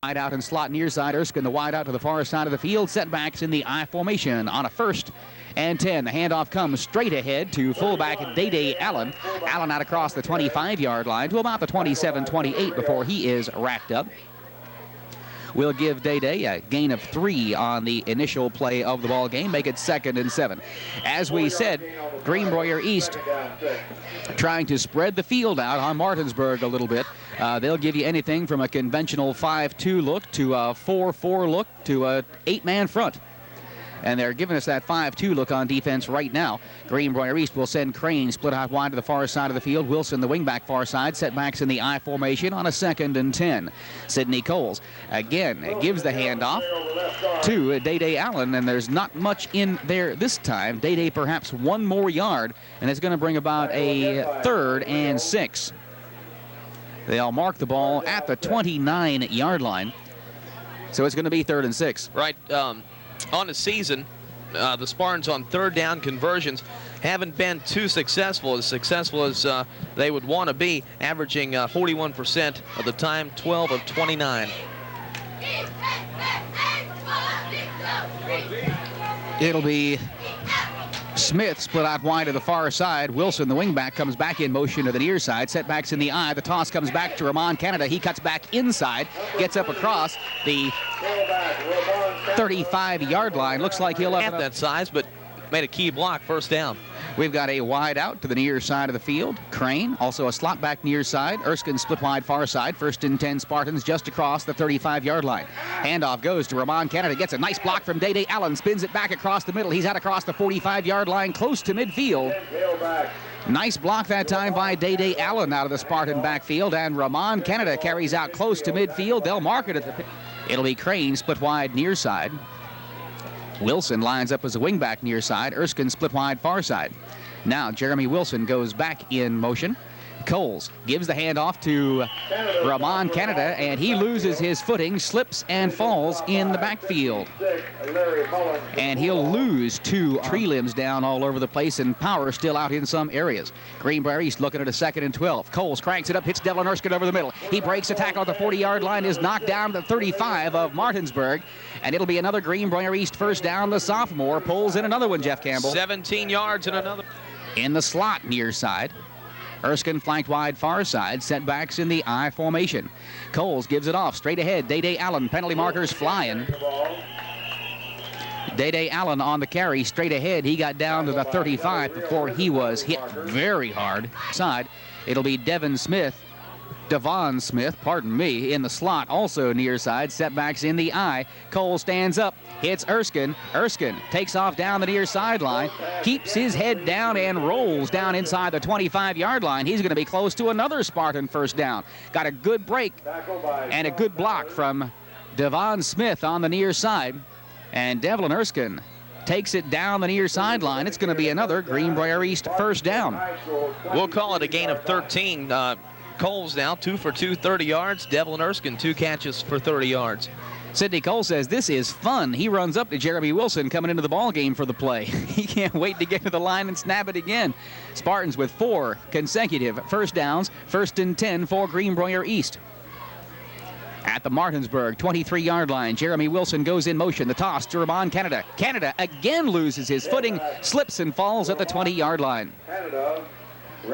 Wide out and slot near side. Erskine the wide out to the far side of the field. Setbacks in the I formation on a 1st and 10. The handoff comes straight ahead to fullback Day Allen. Allen out across the 25-yard line to about the 27-28 before he is racked up. We'll give Day a gain of 3 on the initial play of the ball game, make it 2nd and 7. As we said, Greenbrier East trying to spread the field out on Martinsburg a little bit. They'll give you anything from a conventional 5-2 look to a 4-4 look to a 8-man front. And they're giving us that 5-2 look on defense right now. Greenbrier East will send Crane split out wide to the far side of the field. Wilson, the wingback far side, setbacks in the I formation on a 2nd and 10. Sidney Coles again gives the handoff to Day Allen, and there's not much in there this time. Day perhaps 1 more yard, and it's going to bring about a 3rd and 6. They'll mark the ball at the 29-yard line, so it's going to be 3rd and 6. Right. On the season, the Spartans on 3rd down conversions haven't been too successful as they would want to be, averaging 41% of the time, 12 of 29. It'll be Smith split out wide to the far side. Wilson, the wingback, comes back in motion to the near side. Setbacks in the I. The toss comes back to Ramon Canada. He cuts back inside, gets up across the 35-yard line. Looks like he'll have that size, but made a key block, 1st down. We've got a wide out to the near side of the field. Crane, also a slot back near side. Erskine split wide far side. 1st and 10 Spartans just across the 35-yard line. Handoff goes to Ramon Canada. Gets a nice block from Day Allen. Spins it back across the middle. He's out across the 45-yard line, close to midfield. Nice block that time by Day Allen out of the Spartan backfield. And Ramon Canada carries out close to midfield. They'll mark it at the... It'll be Crane split wide near side. Wilson lines up as a wingback near side. Erskine split wide far side. Now Jeremy Wilson goes back in motion. Coles gives the handoff to Ramon Canada, and he loses his footing, slips and falls in the backfield. And he'll lose 2 tree limbs down all over the place, and power still out in some areas. Greenbrier East looking at a 2nd and 12. Coles cranks it up, hits Devlin Erskine over the middle. He breaks a tackle at the 40-yard line, is knocked down to the 35 of Martinsburg, and it'll be another Greenbrier East 1st down. The sophomore pulls in another one, Jeff Campbell. 17 yards and another. In the slot near side. Erskine flanked wide far side, setbacks in the I formation. Coles gives it off straight ahead. Day Allen, penalty markers flying. Day Allen on the carry straight ahead. He got down to the 35 before he was hit very hard. Side, it'll be Devon Smith, pardon me, in the slot, also near side. Setbacks in the I. Cole stands up, hits Erskine. Erskine takes off down the near sideline, keeps his head down and rolls down inside the 25-yard line. He's going to be close to another Spartan 1st down. Got a good break and a good block from Devon Smith on the near side. And Devlin Erskine takes it down the near sideline. It's going to be another Greenbrier East 1st down. We'll call it a gain of 13. Coles now 2 for 2, 30 yards. Devlin Erskine 2 catches for 30 yards. Sidney Cole says this is fun. He runs up to Jeremy Wilson coming into the ball game for the play. He can't wait to get to the line and snap it again. Spartans with 4 consecutive 1st downs, 1st and 10 for Greenbrier East. At the Martinsburg 23-yard line, Jeremy Wilson goes in motion. The toss to Ramon Canada. Canada again loses his footing, slips and falls at the 20-yard line.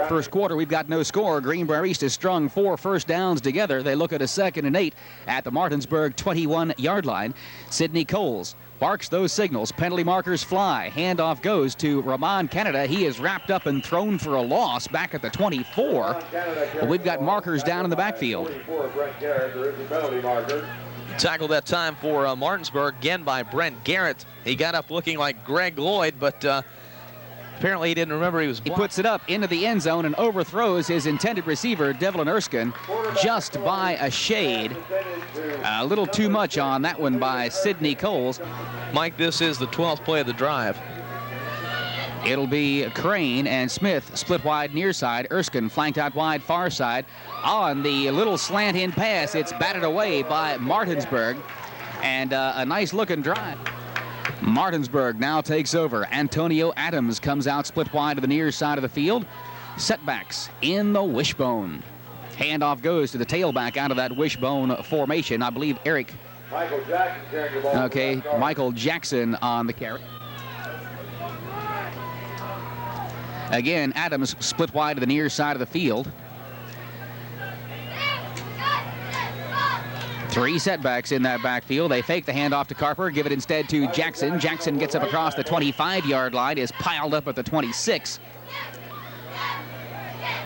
First quarter, we've got no score. Greenbrier East has strung 4 1st downs together. They look at a 2nd and 8 at the Martinsburg 21-yard line. Sidney Coles barks those signals. Penalty markers fly. Handoff goes to Ramon Canada. He is wrapped up and thrown for a loss back at the 24. But we've got markers down in the backfield. Tackle that time for Martinsburg, again by Brent Garrett. He got up looking like Greg Lloyd, but apparently he didn't remember he was blocked. He puts it up into the end zone and overthrows his intended receiver, Devlin Erskine, just by a shade. A little too much on that one by Sidney Coles. Mike, this is the 12th play of the drive. It'll be Crane and Smith split wide near side. Erskine flanked out wide far side. On the little slant in pass, it's batted away by Martinsburg. And a nice looking drive. Martinsburg now takes over. Antonio Adams comes out split wide to the near side of the field. Setbacks in the wishbone. Handoff goes to the tailback out of that wishbone formation. I believe Eric. Michael Jackson carrying the ball. Okay, Michael Jackson on the carry. Again, Adams split wide to the near side of the field. 3 setbacks in that backfield. They fake the handoff to Carper, give it instead to Jackson. Jackson gets up across the 25-yard line, is piled up at the 26.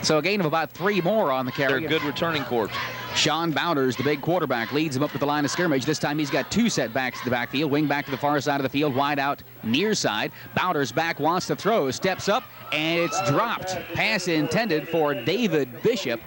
So a gain of about 3 more on the carry. They're good returning corps. Sean Bowders, the big quarterback, leads him up to the line of scrimmage. This time he's got 2 setbacks to the backfield. Wing back to the far side of the field, wide out near side. Bowders back, wants to throw, steps up, and it's dropped. Pass intended for David Bishop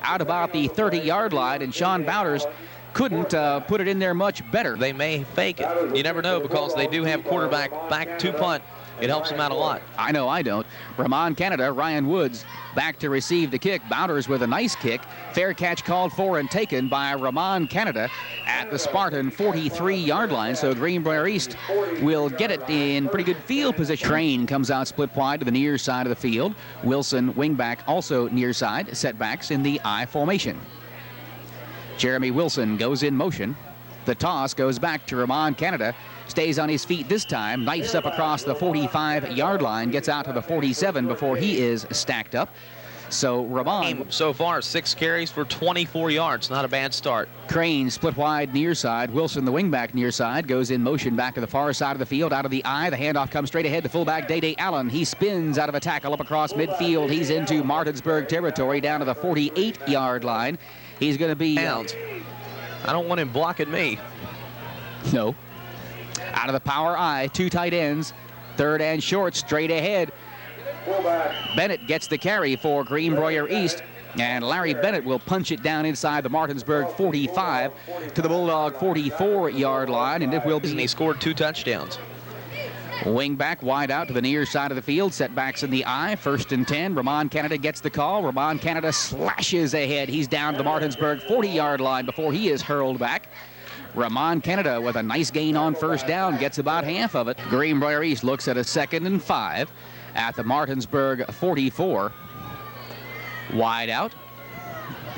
out about the 30-yard line, and Sean Bowders couldn't put it in there much better. They may fake it. You never know, because they do have quarterback back to punt. It helps them out a lot. I know I don't. Ramon Canada, Ryan Woods back to receive the kick. Bowders with a nice kick. Fair catch called for and taken by Ramon Canada at the Spartan 43-yard line. So Greenbrier East will get it in pretty good field position. Crane comes out split wide to the near side of the field. Wilson, wingback, also near side. Setbacks in the I formation. Jeremy Wilson goes in motion. The toss goes back to Ramon Canada. Stays on his feet this time, knifes up across the 45-yard line, gets out to the 47 before he is stacked up. So Ramon. So far, 6 carries for 24 yards. Not a bad start. Crane split wide near side. Wilson, the wingback near side, goes in motion back to the far side of the field, out of the I. The handoff comes straight ahead to fullback Day Allen. He spins out of a tackle up across midfield. He's into Martinsburg territory down to the 48-yard line. He's going to be out. I don't want him blocking me. No. Out of the power I, 2 tight ends, 3rd and short, straight ahead. Bennett gets the carry for Greenbrier East, and Larry Bennett will punch it down inside the Martinsburg 45 to the Bulldog 44-yard line, and it will be. And he scored 2 touchdowns. Wing back wide out to the near side of the field. Setbacks in the I. 1st and 10. Ramon Canada gets the call. Ramon Canada slashes ahead. He's down to the Martinsburg 40-yard line before he is hurled back. Ramon Canada with a nice gain on 1st down, gets about half of it. Greenbrier East looks at a 2nd and 5 at the Martinsburg 44. Wide out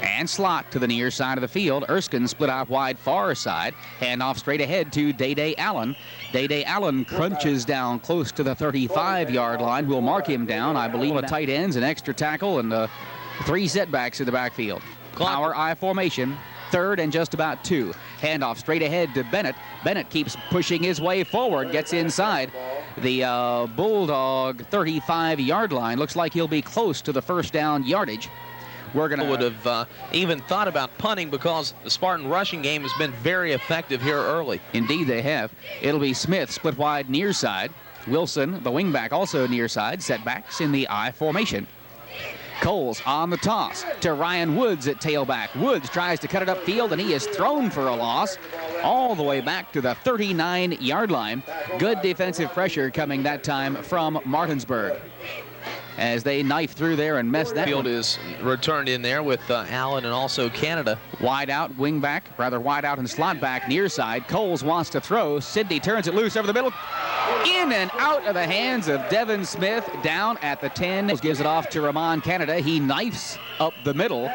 and slot to the near side of the field. Erskine split out wide far side. Handoff straight ahead to Day Allen. Day Allen crunches down close to the 35-yard line. We'll mark him down, I believe. A tight ends, an extra tackle, and 3 setbacks in the backfield. Power I formation. 3rd and just about 2. Handoff straight ahead to Bennett. Bennett keeps pushing his way forward, gets inside the Bulldog 35-yard line. Looks like he'll be close to the 1st down yardage. We're going to would have even thought about punting, because the Spartan rushing game has been very effective here early. Indeed they have. It'll be Smith split wide near side. Wilson, the wingback, also near side. Setbacks in the I formation. Coles on the toss to Ryan Woods at tailback. Woods tries to cut it upfield, and he is thrown for a loss all the way back to the 39-yard line. Good defensive pressure coming that time from Martinsburg as they knife through there and mess that field is returned in there with Allen and also Canada. Wide out, wing back, rather wide out and slot back near side. Coles wants to throw. Sidney turns it loose over the middle. In and out of the hands of Devin Smith, down at the 10. Gives it off to Ramon Canada. He knifes up the middle,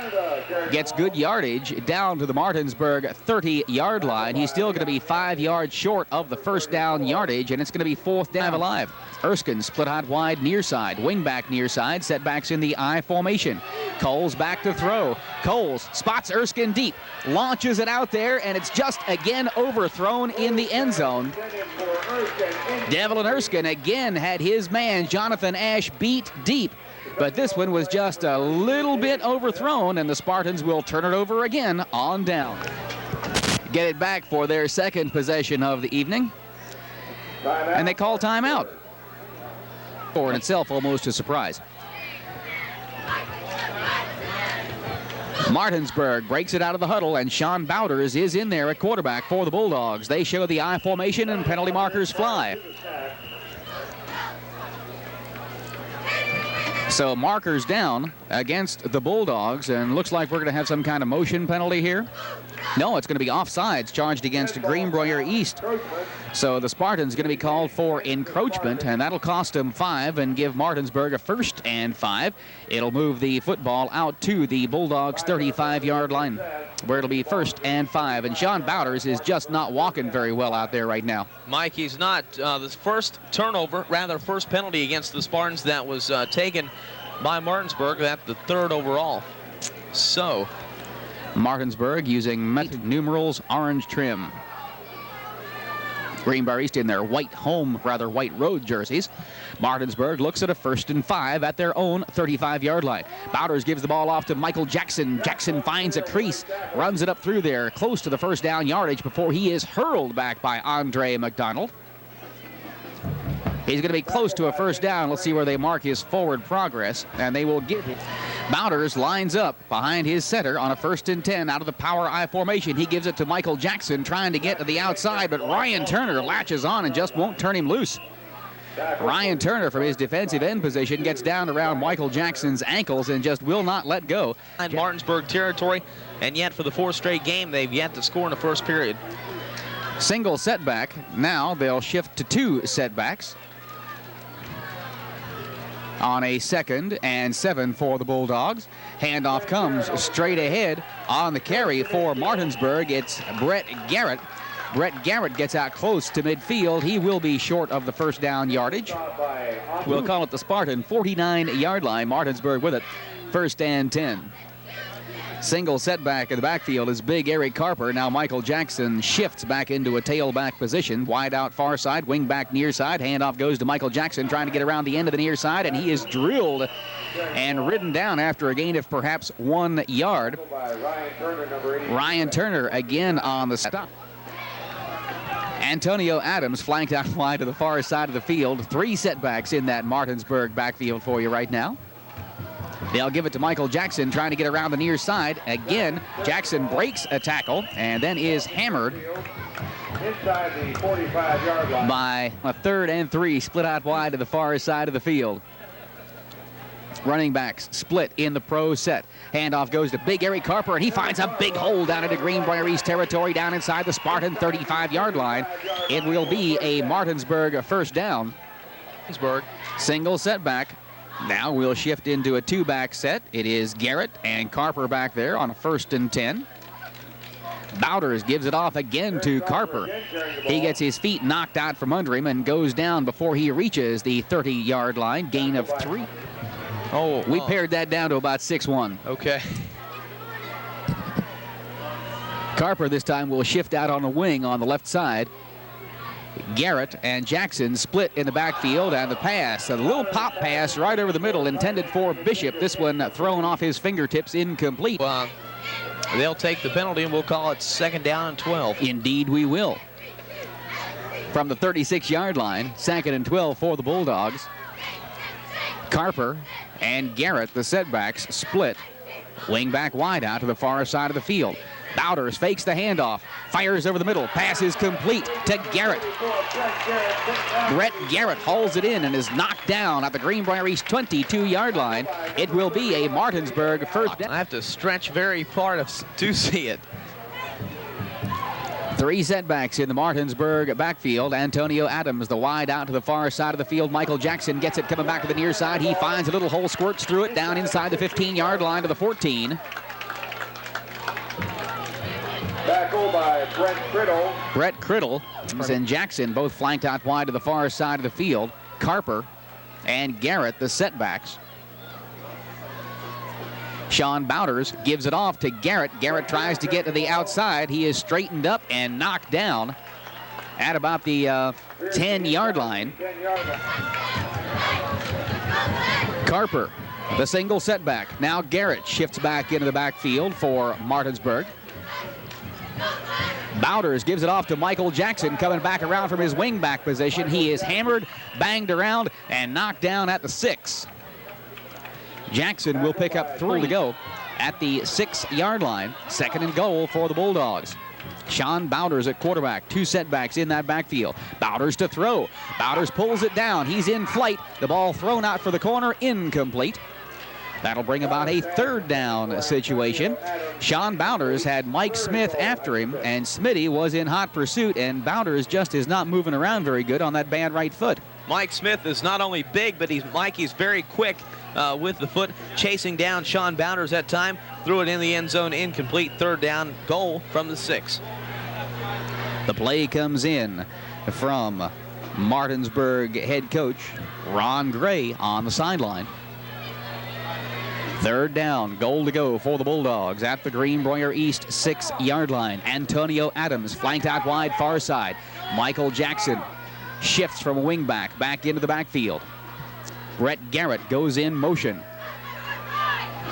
gets good yardage down to the Martinsburg 30-yard line. He's still going to be 5 yards short of the 1st down yardage, and it's going to be 4th down alive. Erskine split out wide near side, wing back near side, setbacks in the I formation. Coles back to throw. Coles spots Erskine deep, launches it out there, and it's just again overthrown in the end zone. Devlin Erskine again had his man Jonathan Ash beat deep, but this one was just a little bit overthrown, and the Spartans will turn it over again on down. Get it back for their 2nd possession of the evening, and they call timeout. For in itself almost a surprise. Martinsburg breaks it out of the huddle, and Sean Bowders is in there at quarterback for the Bulldogs. They show the I formation, and penalty markers fly. So markers down against the Bulldogs, and looks like we're going to have some kind of motion penalty here. No, it's going to be offsides charged against Greenbrier East. So the Spartans going to be called for encroachment, and that'll cost them 5 and give Martinsburg a 1st and 5. It'll move the football out to the Bulldogs' 35-yard line, where it'll be 1st and 5. And Sean Bowders is just not walking very well out there right now. Mike, he's not. The first turnover, rather first penalty against the Spartans that was taken by Martinsburg, at the 3rd overall. So Martinsburg using numerals orange trim. Greenbrier East in their white road jerseys. Martinsburg looks at a 1st and 5 at their own 35-yard line. Bowders gives the ball off to Michael Jackson. Jackson finds a crease, runs it up through there, close to the 1st down yardage before he is hurled back by Andre McDonald. He's going to be close to a 1st down. Let's see where they mark his forward progress, and they will give it. Bowders lines up behind his center on a 1st and 10 out of the power I formation. He gives it to Michael Jackson, trying to get to the outside, but Ryan Turner latches on and just won't turn him loose. Ryan Turner from his defensive end position gets down around Michael Jackson's ankles and just will not let go. In Martinsburg territory, and yet for the 4th straight game, they've yet to score in the 1st period. Single setback. Now they'll shift to 2 setbacks. On a 2nd and 7 for the Bulldogs. Handoff comes straight ahead on the carry for Martinsburg. It's Brett Garrett. Brett Garrett gets out close to midfield. He will be short of the 1st down yardage. We'll call it the Spartan 49-yard line. Martinsburg with it. 1st and 10. Single setback in the backfield is big Eric Carper. Now Michael Jackson shifts back into a tailback position. Wide out far side, wing back near side. Handoff goes to Michael Jackson trying to get around the end of the near side, and he is drilled and ridden down after a gain of perhaps 1 yard. Ryan Turner again on the stop. Antonio Adams flanked out wide to the far side of the field. 3 setbacks in that Martinsburg backfield for you right now. They'll give it to Michael Jackson trying to get around the near side. Again, Jackson breaks a tackle and then is hammered Inside the 45-yard line by a 3rd and 3, split out wide to the far side of the field. Running backs split in the pro set. Handoff goes to big Eric Carper, and he finds a big hole down into Greenbrier East territory down inside the Spartan 35-yard line. It will be a Martinsburg 1st down. Martinsburg single setback. Now we'll shift into a 2-back set. It is Garrett and Carper back there on a 1st and 10. Bowders gives it off again to Carper. He gets his feet knocked out from under him and goes down before he reaches the 30-yard line. Gain of 3. We pared that down to about 6-1. Okay. Carper this time will shift out on the wing on the left side. Garrett and Jackson split in the backfield, and the pass, a little pop pass right over the middle intended for Bishop. This one thrown off his fingertips, incomplete. They'll take the penalty, and we'll call it 2nd down and 12. Indeed we will. From the 36-yard line, 2nd and 12 for the Bulldogs. Carper and Garrett, the setbacks, split. Wing back wide out to the far side of the field. Bowders fakes the handoff, fires over the middle, pass is complete to Garrett. Brett Garrett hauls it in and is knocked down at the Greenbrier East 22-yard line. It will be a Martinsburg 1st down. I have to stretch very far to see it. 3 setbacks in the Martinsburg backfield. Antonio Adams, the wide out to the far side of the field. Michael Jackson gets it coming back to the near side. He finds a little hole, squirts through it down inside the 15-yard line to the 14. Tackle by Brett Criddle. Brett Criddle and Jackson both flanked out wide to the far side of the field. Carper and Garrett, the setbacks. Sean Bowders gives it off to Garrett. Garrett tries to get to the outside. He is straightened up and knocked down at about the 10-yard line. Carper, the single setback. Now Garrett shifts back into the backfield for Martinsburg. Bowders gives it off to Michael Jackson, coming back around from his wingback position. He is hammered, banged around, and knocked down at the 6. Jackson will pick up 3 to go at the 6-yard line. 2nd and goal for the Bulldogs. Sean Bowders at quarterback. 2 setbacks in that backfield. Bowders to throw. Bowders pulls it down. He's in flight. The ball thrown out for the corner, incomplete. That'll bring about a third down situation. Sean Bowders had Mike Smith after him, and Smitty was in hot pursuit, and Bowders just is not moving around very good on that bad right foot. Mike Smith is not only big, but he's very quick with the foot, chasing down Sean Bowders that time. Threw it in the end zone, incomplete. Third down, goal from the 6. The play comes in from Martinsburg head coach Ron Gray on the sideline. Third down, goal to go for the Bulldogs at the Greenbrier East 6-yard line. Antonio Adams flanked out wide far side. Michael Jackson shifts from a wingback back into the backfield. Brett Garrett goes in motion.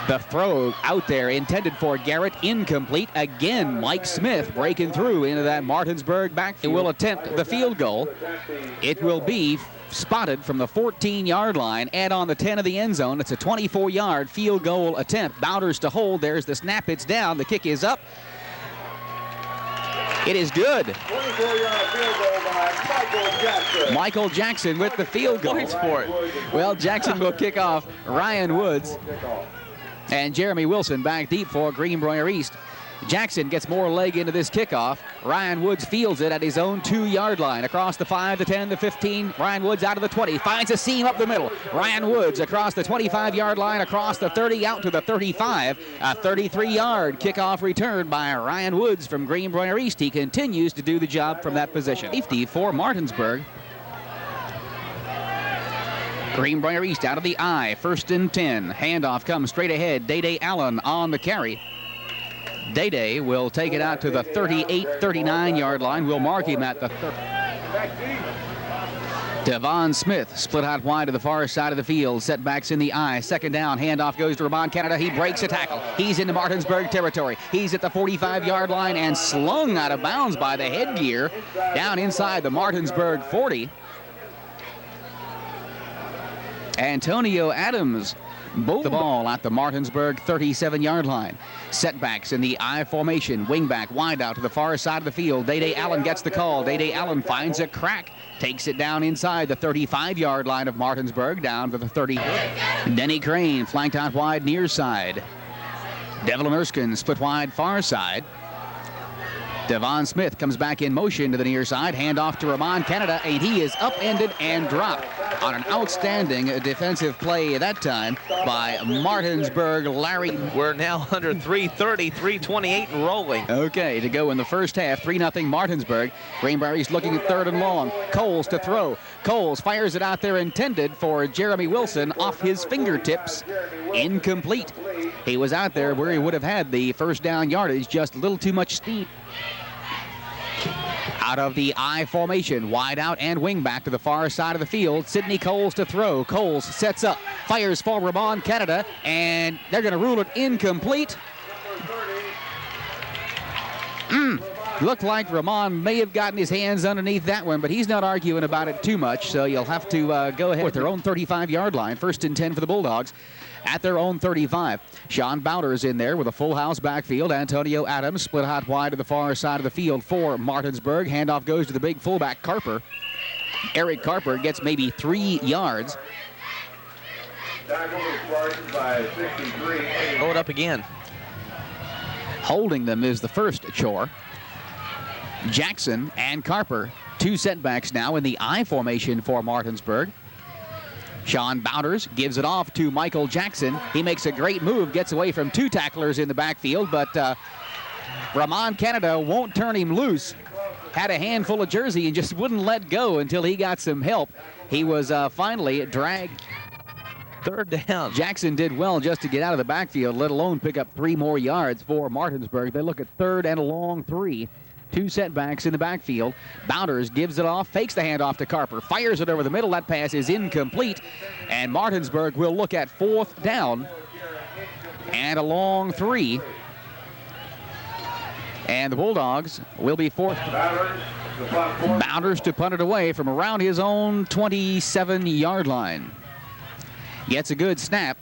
The throw out there intended for Garrett, incomplete. Again, Mike Smith breaking through into that Martinsburg backfield. He will attempt the field goal. It will be spotted from the 14-yard line and on the 10 of the end zone. It's a 24-yard field goal attempt. Bowders to hold. There's the snap. It's down. The kick is up. It is good. 24-yard field goal by Michael Jackson. Michael Jackson with the field goal. Points for it. Well, Jackson will kick off. Ryan Woods and Jeremy Wilson back deep for Greenbrier East. Jackson gets more leg into this kickoff. Ryan Woods fields it at his own 2-yard line. Across the 5, the 10, the 15. Ryan Woods out of the 20. Finds a seam up the middle. Ryan Woods across the 25-yard line, across the 30, out to the 35. A 33-yard kickoff return by Ryan Woods from Greenbrier East. He continues to do the job from that position. Safety for Martinsburg. Greenbrier East out of the I, 1st and 10. Handoff comes straight ahead. Day Allen on the carry. Day will take it out to the 38, 39-yard line. We'll mark him at the 30. Devon Smith split out wide to the far side of the field. Setbacks in the I. 2nd down. Handoff goes to Ramon Canada. He breaks a tackle. He's into Martinsburg territory. He's at the 45-yard line and slung out of bounds by the headgear down inside the Martinsburg 40. Antonio Adams both the ball at the Martinsburg 37-yard line. Setbacks in the I formation. Wingback wide out to the far side of the field. Day Allen gets the call. Day Allen finds a crack. Takes it down inside the 35-yard line of Martinsburg, down to the 30. Denny Crane flanked out wide near side. Devlin Erskine split wide far side. Devon Smith comes back in motion to the near side. Handoff to Ramon Canada, and he is upended and dropped on an outstanding defensive play that time by Martinsburg Larry. We're now under 3:30, 3:28 and rolling. Okay, to go in the first half, 3-0 Martinsburg. Greenbrier East looking at 3rd and long. Coles to throw. Coles fires it out there intended for Jeremy Wilson off his fingertips. Incomplete. He was out there where he would have had the first down yardage, just a little too much speed. Out of the I formation, wide out and wing back to the far side of the field. Sidney Coles to throw. Coles sets up, fires for Ramon Canada, and they're going to rule it incomplete. Looked like Ramon may have gotten his hands underneath that one, but he's not arguing about it too much, so you'll have to go ahead with their own 35-yard line. 1st and 10 for the Bulldogs at their own 35. Sean Bowders in there with a full house backfield. Antonio Adams split out wide to the far side of the field for Martinsburg. Handoff goes to the big fullback Carper. Eric Carper gets maybe 3 yards. Throw it up again. Holding them is the first chore. Jackson and Carper, 2 setbacks now in the I formation for Martinsburg. Sean Bowders gives it off to Michael Jackson. He makes a great move, gets away from 2 tacklers in the backfield, but Ramon Canada won't turn him loose. Had a handful of jersey and just wouldn't let go until he got some help. He was finally dragged. 3rd down. Jackson did well just to get out of the backfield, let alone pick up 3 more yards for Martinsburg. They look at 3rd and a long 3. 2 setbacks in the backfield. Bowders gives it off, fakes the handoff to Carper, fires it over the middle. That pass is incomplete, and Martinsburg will look at 4th down and a long 3. And the Bulldogs will be forced. Bowders to punt it away from around his own 27-yard line. Gets a good snap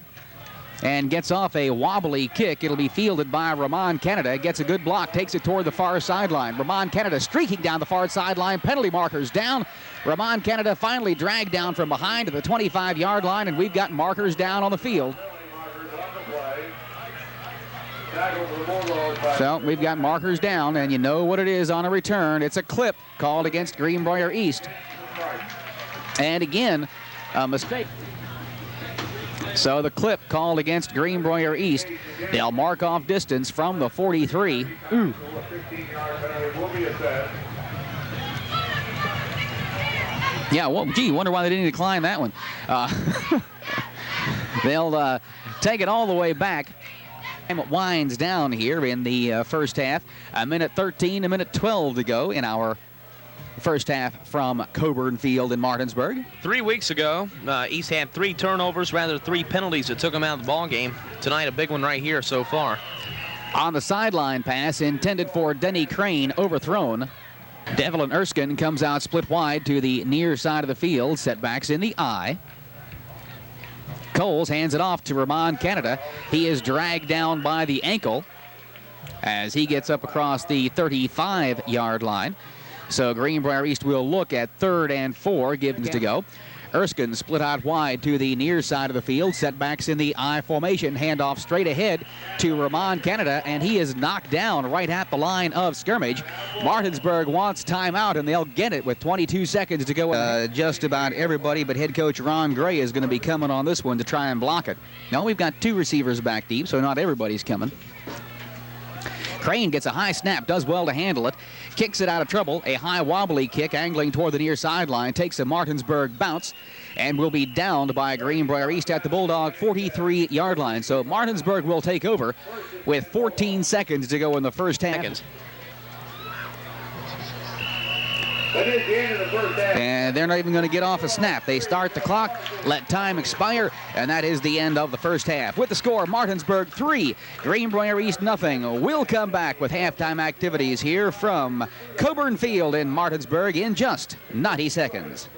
and gets off a wobbly kick. It'll be fielded by Ramon Canada. Gets a good block, takes it toward the far sideline. Ramon Canada streaking down the far sideline. Penalty markers down. Ramon Canada finally dragged down from behind to the 25-yard line, and we've got markers down on the field. So we've got markers down, and you know what it is on a return. It's a clip called against Greenbrier East. And again, a mistake. So the clip called against Greenbrier East. They'll mark off distance from the 43. Ooh. Yeah, well, gee, wonder why they didn't decline that one. They'll take it all the way back. And it winds down here in the first half. A minute 13, a minute 12 to go in our first half from Coburn Field in Martinsburg. 3 weeks ago, East had 3 turnovers, rather 3 penalties that took them out of the ball game. Tonight, a big one right here so far. On the sideline pass intended for Denny Crane, overthrown. Devlin Erskine comes out split wide to the near side of the field. Setbacks in the eye. Coles hands it off to Ramon Canada. He is dragged down by the ankle as he gets up across the 35-yard line. So Greenbrier East will look at 3rd and 4, gives to go. Erskine split out wide to the near side of the field. Setbacks in the I formation. Handoff straight ahead to Ramon Canada, and he is knocked down right at the line of scrimmage. Martinsburg wants timeout, and they'll get it with 22 seconds to go. Just about everybody but head coach Ron Gray is going to be coming on this one to try and block it. No, we've got 2 receivers back deep, so not everybody's coming. Crane gets a high snap, does well to handle it, kicks it out of trouble. A high wobbly kick angling toward the near sideline, takes a Martinsburg bounce, and will be downed by Greenbrier East at the Bulldog 43-yard line. So Martinsburg will take over with 14 seconds to go in the first half. And they're not even going to get off a snap. They start the clock, let time expire, and that is the end of the first half. With the score, Martinsburg 3, Greenbrier East nothing. We'll come back with halftime activities here from Coburn Field in Martinsburg in just 90 seconds.